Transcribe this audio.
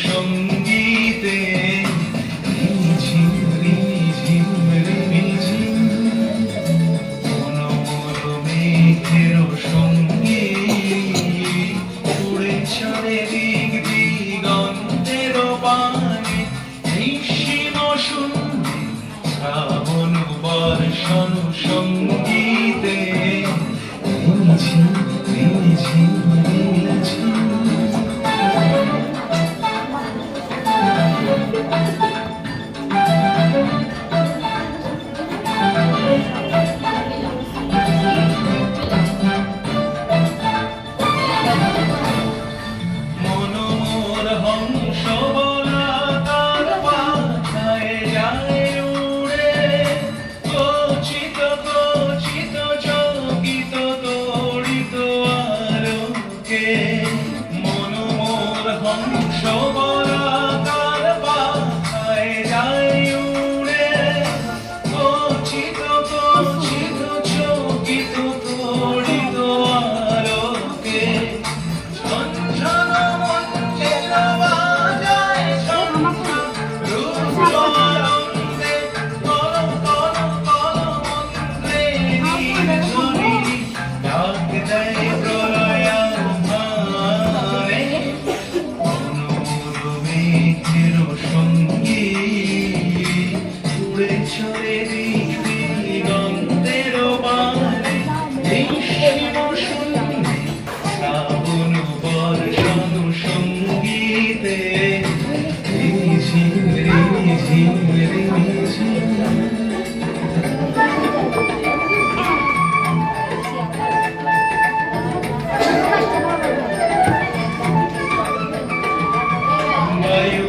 সঙ্গীতে ঝিম ঝিম ঝিম মনোমল মেঘের সঙ্গে উড়ে চলে দিক দিগন্তের বাণী নিঃসীম শূন্যে শ্রাবণ বর্ষণ সঙ্গীতে ঝিম ঝিম ঝিম মনোমল হংস বলাকার পাথায় যায় উড়ে কচিত কচিত চকিত তড়িত আলোকে মনোমল হংস বলাকার পাথায় যায় উড়ে কচিত কচিত চকিত তড়িত আলোকে ঝনঝন মঞ্চের বাজায় শঙ্খ রূপানন্দে কল কল কল মন্ত্রে নির্ঝরি ডাক দেয় প্রলয়াভারে মনোমল মেঘের সঙ্গে উড়ে চলে দিক দিগন্তের বাণী নিঃসীম শূন্যে শ্রাবণ বর্ষণ সঙ্গীতে ঝিম ঝিম ঝিম বায়ু